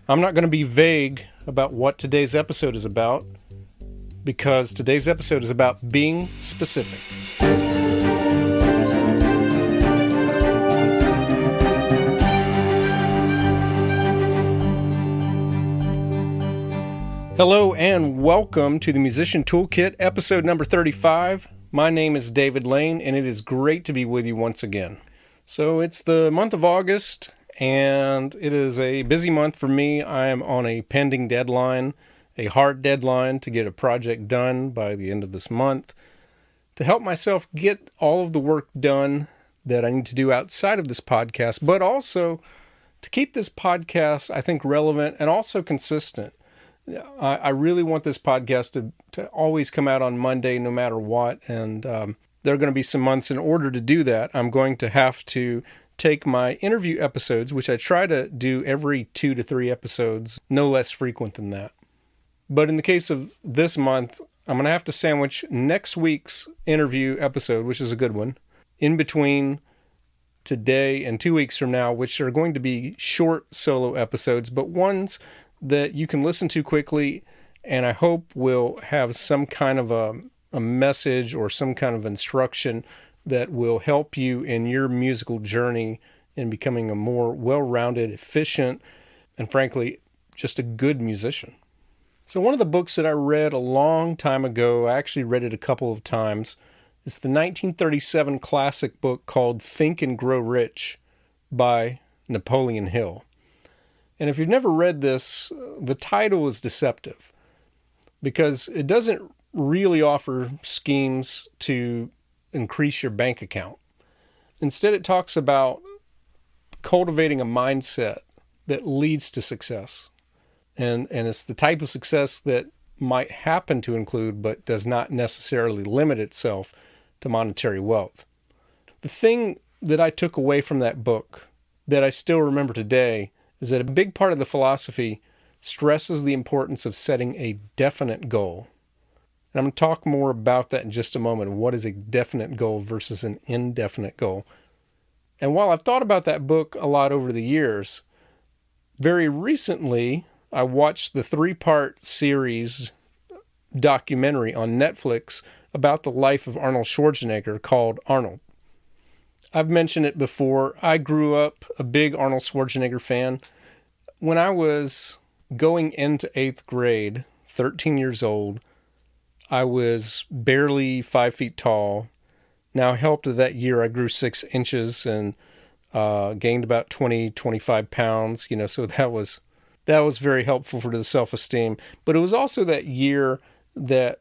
I'm not going to be vague about what today's episode is about, because today's episode is about being specific. Hello and welcome to the Musician Toolkit, episode number 35. My name is David Lane, and it is great to be with you once again. So it's the month of August, and it is a busy month for me. I am on a pending deadline, a hard deadline to get a project done by the end of this month, to help myself get all of the work done that I need to do outside of this podcast, but also to keep this podcast, I think, relevant and also consistent. I really want this podcast to always come out on Monday no matter what, and there are going to be some months in order to do that. I'm going to have to take my interview episodes, which I try to do every 2 to 3 episodes, no less frequent than that. But in the case of this month, I'm going to have to sandwich next week's interview episode, which is a good one, in between today and 2 weeks from now, which are going to be short solo episodes, but ones that you can listen to quickly, and I hope will have some kind of a message or some kind of instruction that will help you in your musical journey in becoming a more well-rounded, efficient, and frankly, just a good musician. So one of the books that I read a long time ago, I actually read it a couple of times, is the 1937 classic book called Think and Grow Rich by Napoleon Hill. And if you've never read this, the title is deceptive because it doesn't really offer schemes to increase your bank account. Instead, it talks about cultivating a mindset that leads to success. And it's the type of success that might happen to include, but does not necessarily limit itself to monetary wealth. The thing that I took away from that book that I still remember today is that a big part of the philosophy stresses the importance of setting a definite goal. And I'm going to talk more about that in just a moment. What is a definite goal versus an indefinite goal? And while I've thought about that book a lot over the years, very recently I watched the 3-part series documentary on Netflix about the life of Arnold Schwarzenegger called Arnold. I've mentioned it before. I grew up a big Arnold Schwarzenegger fan. When I was going into 8th grade, 13 years old, I was barely 5 feet tall. Now, helped that year, I grew 6 inches and gained about 25 pounds. So that was very helpful for the self-esteem. But it was also that year that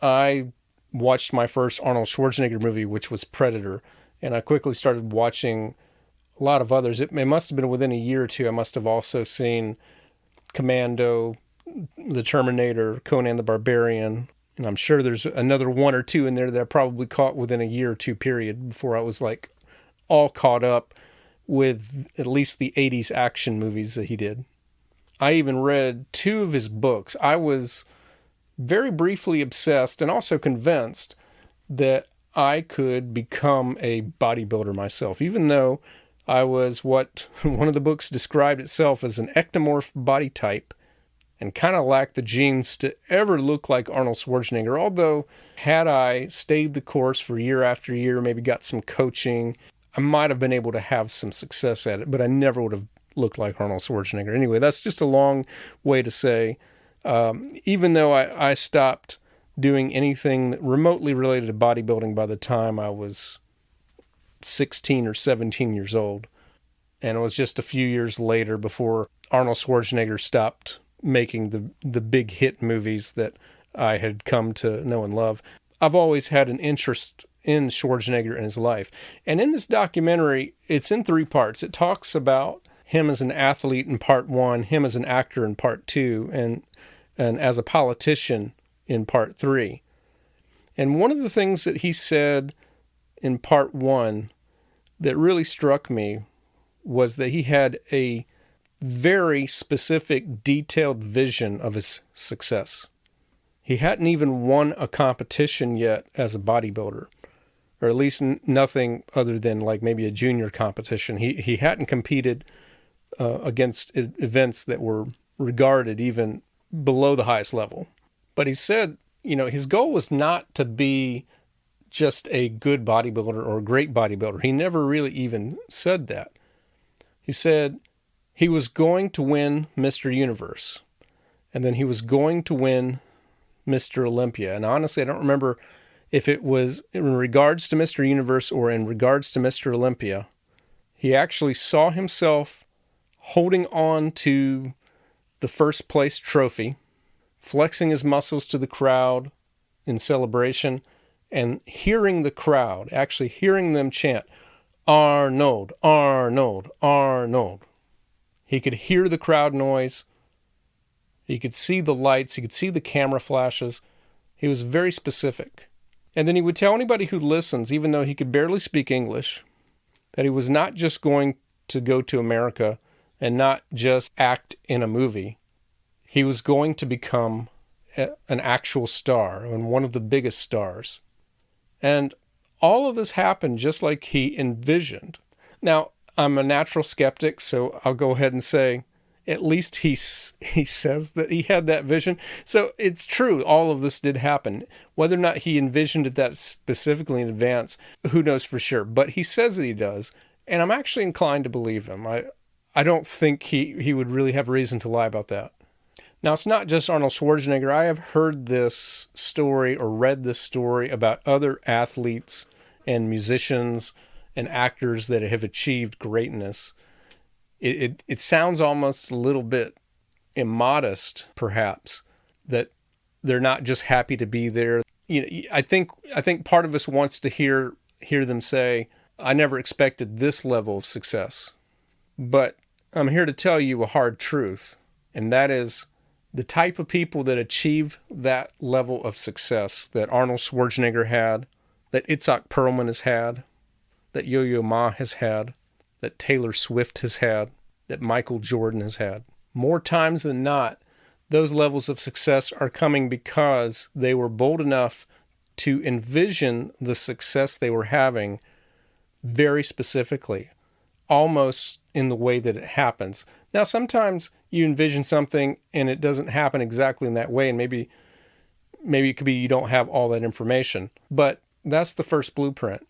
I watched my first Arnold Schwarzenegger movie, which was Predator. And I quickly started watching a lot of others. It must have been within a year or two. I must have also seen Commando, The Terminator, Conan the Barbarian. And I'm sure there's another 1 or 2 in there that I probably caught within a year or 2 period before I was like all caught up with at least the 80s action movies that he did. I even read 2 of his books. I was very briefly obsessed and also convinced that I could become a bodybuilder myself, even though I was what one of the books described itself as an ectomorph body type and kind of lacked the genes to ever look like Arnold Schwarzenegger. Although, had I stayed the course for year after year, maybe got some coaching, I might have been able to have some success at it, but I never would have looked like Arnold Schwarzenegger. Anyway, that's just a long way to say, even though I stopped doing anything remotely related to bodybuilding by the time I was 16 or 17 years old. And it was just a few years later before Arnold Schwarzenegger stopped making the big hit movies that I had come to know and love. I've always had an interest in Schwarzenegger and his life. And in this documentary, it's in 3 parts. It talks about him as an athlete in part 1, him as an actor in part 2, and as a politician in part 3. And one of the things that he said in part 1 that really struck me was that he had a very specific, detailed vision of his success. He hadn't even won a competition yet as a bodybuilder, or at least nothing other than like maybe a junior competition. He hadn't competed against events that were regarded even below the highest level. But he said, his goal was not to be just a good bodybuilder or a great bodybuilder. He never really even said that. He said he was going to win Mr. Universe, and then he was going to win Mr. Olympia. And honestly, I don't remember if it was in regards to Mr. Universe or in regards to Mr. Olympia. He actually saw himself holding on to the first place trophy, flexing his muscles to the crowd in celebration, and hearing the crowd, actually hearing them chant, "Arnold, Arnold, Arnold." He could hear the crowd noise. He could see the lights. He could see the camera flashes. He was very specific. And then he would tell anybody who listens, even though he could barely speak English, that he was not just going to go to America and not just act in a movie. He was going to become an actual star and one of the biggest stars. And all of this happened just like he envisioned. Now, I'm a natural skeptic, so I'll go ahead and say, at least he says that he had that vision. So it's true, all of this did happen. Whether or not he envisioned it that specifically in advance, who knows for sure. But he says that he does, and I'm actually inclined to believe him. I don't think he would really have reason to lie about that. Now, it's not just Arnold Schwarzenegger. I have heard this story or read this story about other athletes and musicians and actors that have achieved greatness. It sounds almost a little bit immodest, perhaps, that they're not just happy to be there. I think part of us wants to hear them say, "I never expected this level of success." But I'm here to tell you a hard truth, and that is the type of people that achieve that level of success that Arnold Schwarzenegger had, that Itzhak Perlman has had, that Yo-Yo Ma has had, that Taylor Swift has had, that Michael Jordan has had. More times than not, those levels of success are coming because they were bold enough to envision the success they were having very specifically, almost in the way that it happens. Now, sometimes you envision something and it doesn't happen exactly in that way, and maybe it could be you don't have all that information, but that's the first blueprint.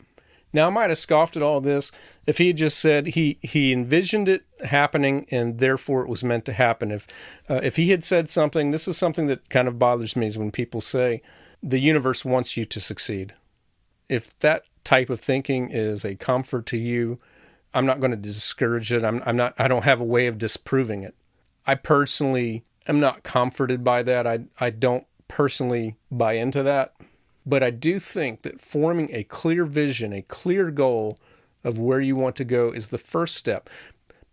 Now, I might have scoffed at all this if he had just said he envisioned it happening and therefore it was meant to happen. If he had said something, this is something that kind of bothers me, is when people say the universe wants you to succeed. If that type of thinking is a comfort to you, I'm not going to discourage it. I don't have a way of disproving it. I personally am not comforted by that. I don't personally buy into that. But I do think that forming a clear vision, a clear goal of where you want to go is the first step.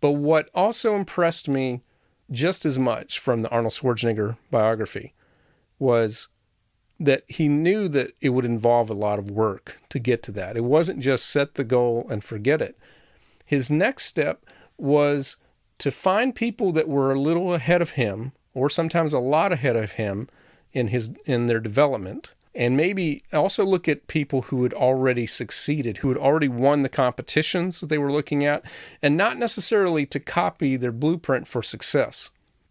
But what also impressed me just as much from the Arnold Schwarzenegger biography was that he knew that it would involve a lot of work to get to that. It wasn't just set the goal and forget it. His next step was to find people that were a little ahead of him, or sometimes a lot ahead of him in their development. And maybe also look at people who had already succeeded, who had already won the competitions that they were looking at, and not necessarily to copy their blueprint for success,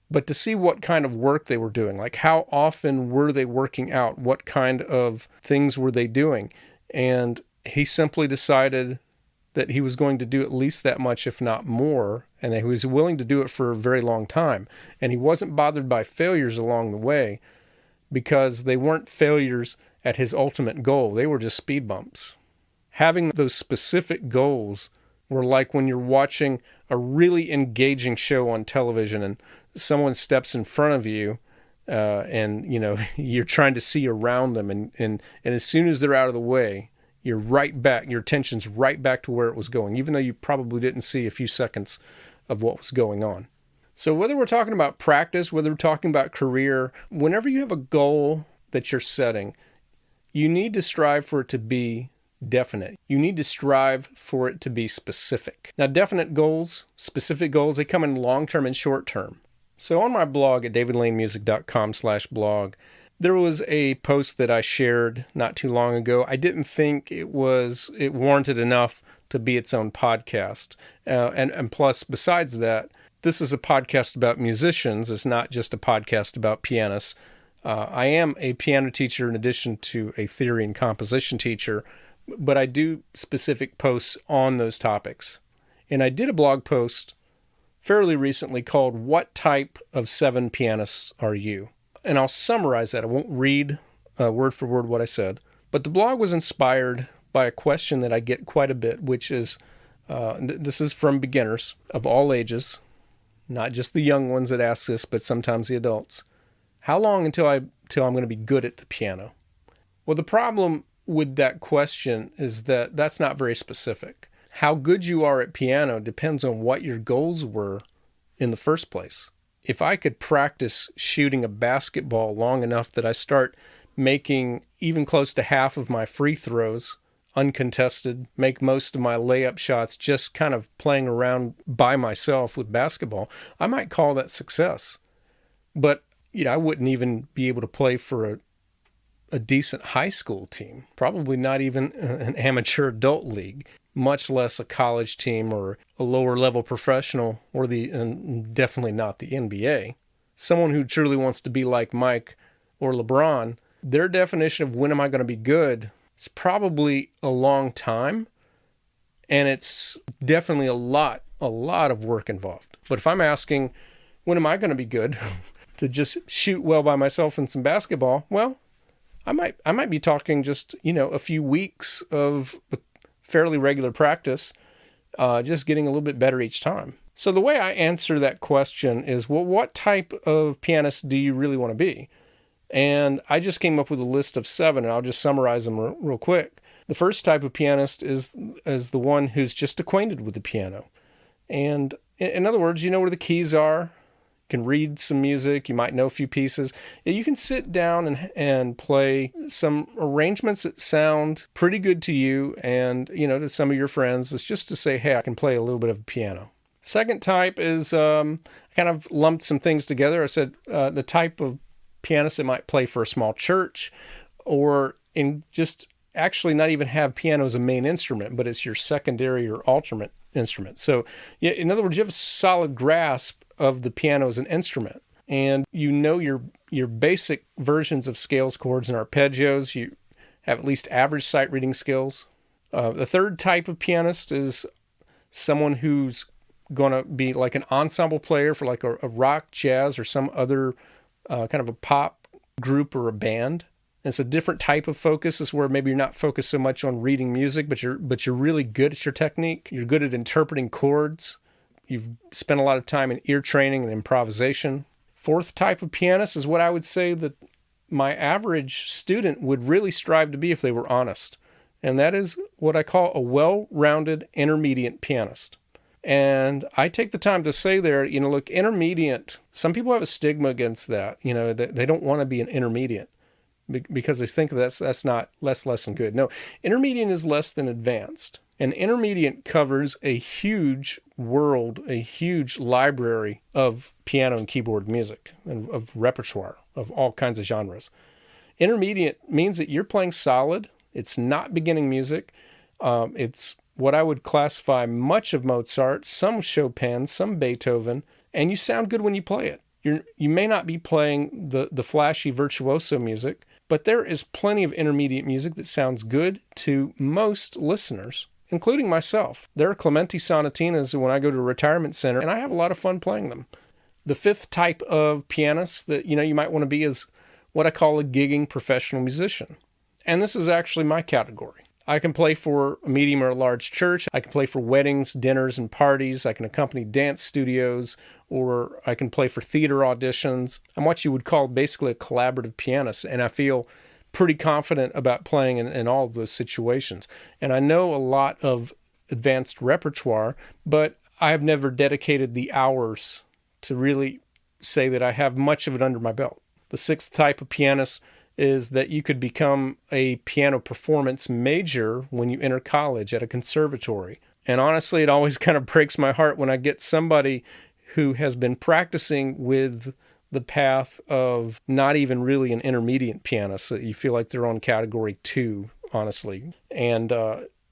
but to see what kind of work they were doing. Like, how often were they working out? What kind of things were they doing? And he simply decided that he was going to do at least that much, if not more, and that he was willing to do it for a very long time. And he wasn't bothered by failures along the way, because they weren't failures at his ultimate goal. They were just speed bumps. Having those specific goals were like when you're watching a really engaging show on television and someone steps in front of you and you're trying to see around them, and as soon as they're out of the way, you're right back, your attention's right back to where it was going, even though you probably didn't see a few seconds of what was going on. So whether we're talking about practice, whether we're talking about career, whenever you have a goal that you're setting, you need to strive for it to be definite. You need to strive for it to be specific. Now, definite goals, specific goals, they come in long-term and short-term. So on my blog at davidlanemusic.com/blog, there was a post that I shared not too long ago. I didn't think it warranted enough to be its own podcast. And plus, besides that, this is a podcast about musicians. It's not just a podcast about pianists. I am a piano teacher in addition to a theory and composition teacher, but I do specific posts on those topics. And I did a blog post fairly recently called "What Type of 7 Pianists Are You?" And I'll summarize that. I won't read word for word what I said. But the blog was inspired by a question that I get quite a bit, which is, this is from beginners of all ages, not just the young ones that ask this, but sometimes the adults. How long until I'm going to be good at the piano? Well, the problem with that question is that that's not very specific. How good you are at piano depends on what your goals were in the first place. If I could practice shooting a basketball long enough that I start making even close to half of my free throws uncontested, make most of my layup shots just kind of playing around by myself with basketball, I might call that success. But I wouldn't even be able to play for a decent high school team, probably not even an amateur adult league, much less a college team or a lower level professional, or definitely not the NBA. Someone who truly wants to be like Mike or LeBron, their definition of when am I going to be good is probably a long time, and it's definitely a lot of work involved. But if I'm asking, when am I going to be good to just shoot well by myself in some basketball, well, I might be talking just, a few weeks of fairly regular practice, just getting a little bit better each time. So the way I answer that question is, well, what type of pianist do you really want to be? And I just came up with a list of 7, and I'll just summarize them real quick. The first type of pianist is the one who's just acquainted with the piano. And in other words, you know where the keys are. You can read some music. You might know a few pieces. You can sit down and play some arrangements that sound pretty good to you and, to some of your friends. It's just to say, hey, I can play a little bit of piano. Second type is, I kind of lumped some things together. I said the type of pianist that might play for a small church, or in just actually not even have piano as a main instrument, but it's your secondary or alternate instrument. So, in other words, you have a solid grasp of the piano as an instrument, and your basic versions of scales, chords, and arpeggios. You have at least average sight reading skills. The third type of pianist is someone who's going to be like an ensemble player for like a rock, jazz, or some other kind of a pop group or a band. It's a different type of focus. It's where maybe you're not focused so much on reading music, but you're really good at your technique. You're good at interpreting chords. You've spent a lot of time in ear training and improvisation. Fourth type of pianist is what I would say that my average student would really strive to be if they were honest. And that is what I call a well-rounded intermediate pianist. And I take the time to say there, look, intermediate, some people have a stigma against that. They don't want to be an intermediate because they think that's not less than good. No, intermediate is less than advanced. And intermediate covers a huge world, a huge library of piano and keyboard music and of repertoire of all kinds of genres. Intermediate means that you're playing solid. It's not beginning music. It's what I would classify much of Mozart, some Chopin, some Beethoven, and you sound good when you play it. You may not be playing the flashy virtuoso music, but there is plenty of intermediate music that sounds good to most listeners, including myself. There are Clementi sonatinas when I go to a retirement center, and I have a lot of fun playing them. The fifth type of pianist that you might want to be is what I call a gigging professional musician. And this is actually my category. I can play for a medium or a large church. I can play for weddings, dinners, and parties. I can accompany dance studios, or I can play for theater auditions. I'm what you would call basically a collaborative pianist, and I feel pretty confident about playing in all of those situations. And I know a lot of advanced repertoire, but I have never dedicated the hours to really say that I have much of it under my belt. The sixth type of pianist is that you could become a piano performance major when you enter college at a conservatory. And honestly, it always kind of breaks my heart when I get somebody who has been practicing with the path of not even really an intermediate pianist, that you feel like they're on category 2, honestly. And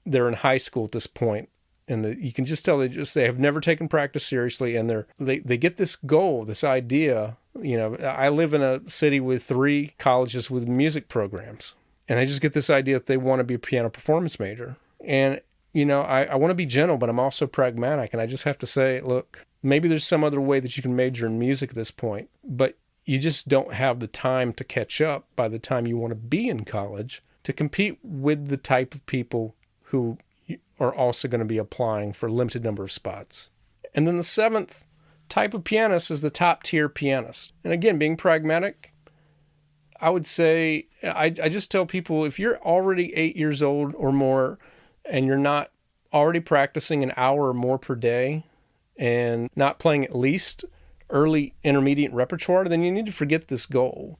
they're in high school at this point. And you can just tell they have never taken practice seriously, and they get this goal, this idea. I live in a city with 3 colleges with music programs, and I just get this idea that they want to be a piano performance major. And I want to be gentle, but I'm also pragmatic, and I just have to say, look, maybe there's some other way that you can major in music at this point, but you just don't have the time to catch up by the time you want to be in college to compete with the type of people who are also going to be applying for a limited number of spots. And then the 7th type of pianist is the top tier pianist. And again, being pragmatic, I would say, I just tell people, if you're already 8 years old or more and you're not already practicing an hour or more per day and not playing at least early intermediate repertoire, then you need to forget this goal.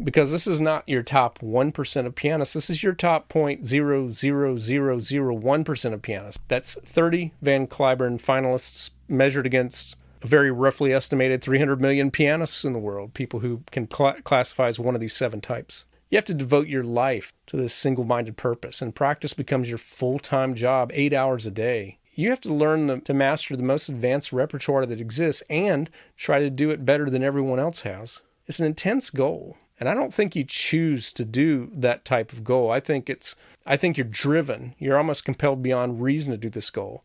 Because this is not your top 1% of pianists. This is your top 0.00001% of pianists. That's 30 Van Cliburn finalists measured against a very roughly estimated 300 million pianists in the world, people who can classify as one of these 7 types. You have to devote your life to this single-minded purpose, and practice becomes your full-time job, 8 hours a day. You have to learn to master the most advanced repertoire that exists and try to do it better than everyone else has. It's an intense goal. And I don't think you choose to do that type of goal. I think you're driven. You're almost compelled beyond reason to do this goal.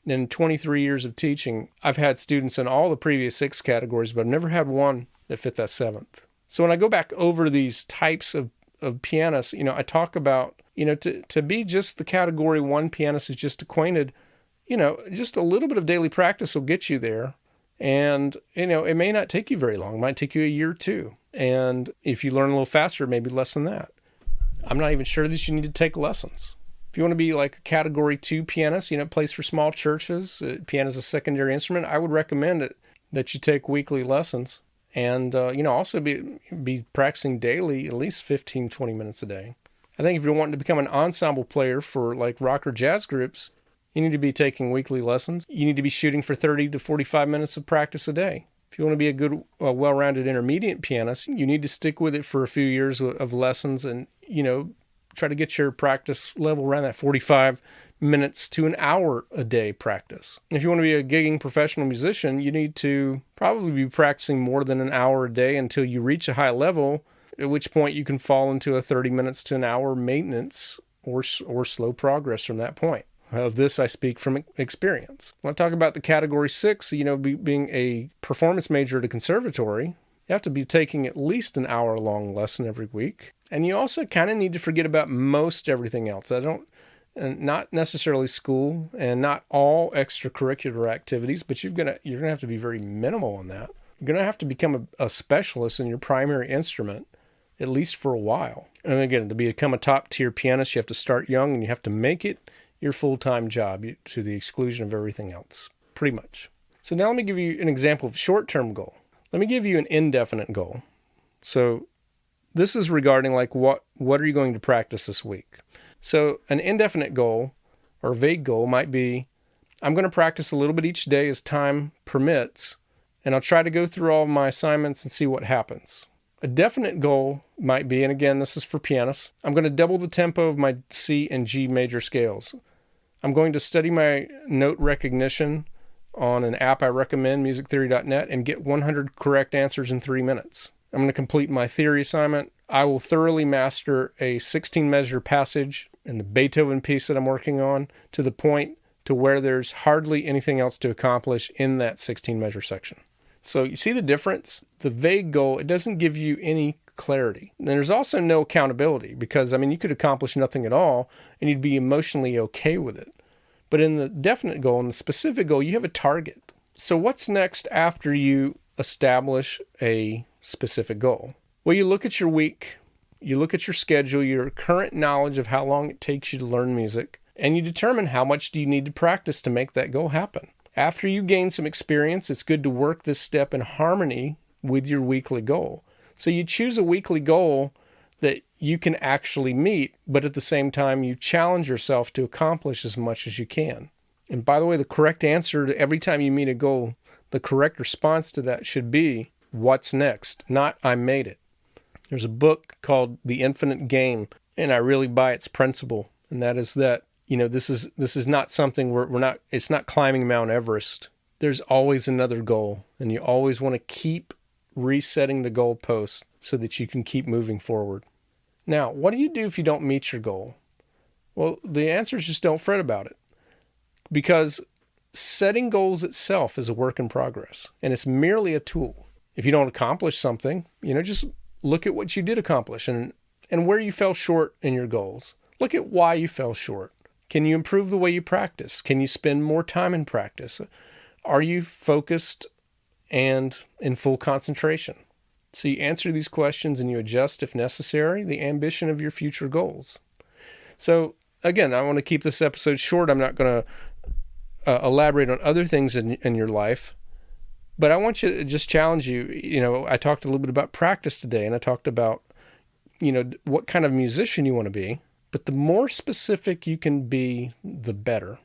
In 23 years of teaching, I've had students in all the previous 6 categories, but I've never had one that fit that 7th. So when I go back over these types of pianists, I talk about, to be just the category 1 pianist who's just acquainted, just a little bit of daily practice will get you there. And, it may not take you very long. It might take you a year or 2. And if you learn a little faster, maybe less than that. I'm not even sure that you need to take lessons. If you want to be like a category 2 pianist, plays for small churches, piano is a secondary instrument, I would recommend that you take weekly lessons and, also be practicing daily, at least 15, 20 minutes a day. I think if you're wanting to become an ensemble player for like rock or jazz groups, you need to be taking weekly lessons. You need to be shooting for 30 to 45 minutes of practice a day. If you want to be a good, well-rounded intermediate pianist, you need to stick with it for a few years of lessons and, try to get your practice level around that 45 minutes to an hour a day practice. If you want to be a gigging professional musician, you need to probably be practicing more than an hour a day until you reach a high level, at which point you can fall into a 30 minutes to an hour maintenance or slow progress from that point. Of this, I speak from experience. When I talk about the category 6, being a performance major at a conservatory, you have to be taking at least an hour-long lesson every week. And you also kind of need to forget about most everything else. Not necessarily school and not all extracurricular activities, but you're gonna have to be very minimal on that. You're gonna have to become a specialist in your primary instrument, at least for a while. And again, to become a top-tier pianist, you have to start young and you have to make it your full-time job to the exclusion of everything else, pretty much. So now let me give you an example of short-term goal. Let me give you an indefinite goal. So this is regarding like what are you going to practice this week? So an indefinite goal or vague goal might be, I'm going to practice a little bit each day as time permits, and I'll try to go through all of my assignments and see what happens. A definite goal might be, and again, this is for pianists, I'm going to double the tempo of my C and G major scales. I'm going to study my note recognition on an app I recommend, musictheory.net, and get 100 correct answers in 3 minutes. I'm going to complete my theory assignment. I will thoroughly master a 16-measure passage in the Beethoven piece that I'm working on to the point to where there's hardly anything else to accomplish in that 16-measure section. So you see the difference? The vague goal, it doesn't give you any clarity. And there's also no accountability because, you could accomplish nothing at all and you'd be emotionally okay with it. But in the definite goal and the specific goal, you have a target. So what's next after you establish a specific goal? Well, you look at your week, you look at your schedule, your current knowledge of how long it takes you to learn music, and you determine how much do you need to practice to make that goal happen. After you gain some experience, it's good to work this step in harmony with your weekly goal. So you choose a weekly goal that you can actually meet, but at the same time, you challenge yourself to accomplish as much as you can. And by the way, the correct answer to every time you meet a goal, the correct response to that should be, what's next? Not, I made it. There's a book called The Infinite Game, and I really buy its principle, and that is that This is not something it's not climbing Mount Everest. There's always another goal, and you always want to keep resetting the goalpost so that you can keep moving forward. Now, what do you do if you don't meet your goal? Well, the answer is just don't fret about it, because setting goals itself is a work in progress, and it's merely a tool. If you don't accomplish something, just look at what you did accomplish and where you fell short in your goals. Look at why you fell short. Can you improve the way you practice? Can you spend more time in practice? Are you focused and in full concentration? So you answer these questions and you adjust, if necessary, the ambition of your future goals. So again, I want to keep this episode short. I'm not going to elaborate on other things in your life, but I want you to just challenge you. I talked a little bit about practice today, and I talked about, what kind of musician you want to be, but the more specific you can be, the better.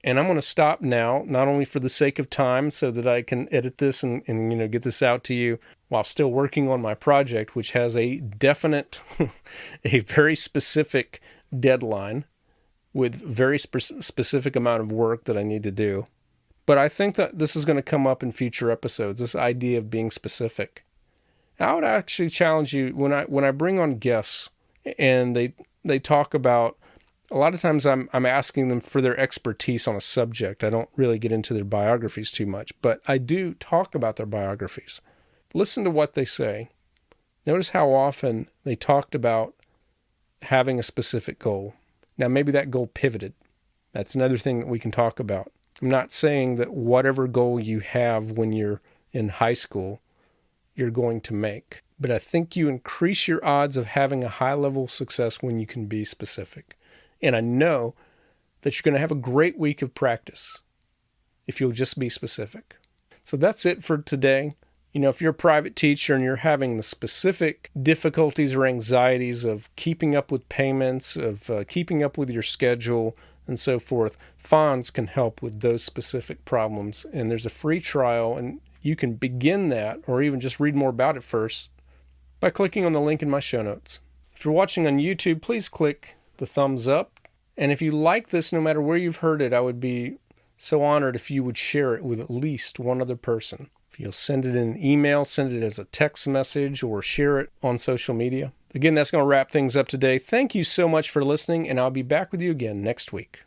And I'm going to stop now, not only for the sake of time, so that I can edit this and get this out to you while still working on my project, which has a definite, a very specific deadline with very specific amount of work that I need to do. But I think that this is going to come up in future episodes, this idea of being specific. I would actually challenge you when I bring on guests and they talk about, a lot of times I'm asking them for their expertise on a subject. I don't really get into their biographies too much, but I do talk about their biographies. Listen to what they say. Notice how often they talked about having a specific goal. Now, maybe that goal pivoted. That's another thing that we can talk about. I'm not saying that whatever goal you have when you're in high school, you're going to make. But I think you increase your odds of having a high level of success when you can be specific. And I know that you're going to have a great week of practice if you'll just be specific. So that's it for today. If you're a private teacher and you're having the specific difficulties or anxieties of keeping up with payments, of keeping up with your schedule, and so forth, Fonz can help with those specific problems. And there's a free trial, and you can begin that or even just read more about it first by clicking on the link in my show notes. If you're watching on YouTube, please click the thumbs up. And if you like this, no matter where you've heard it, I would be so honored if you would share it with at least one other person. If you'll send it in an email, send it as a text message, or share it on social media. Again, that's going to wrap things up today. Thank you so much for listening, and I'll be back with you again next week.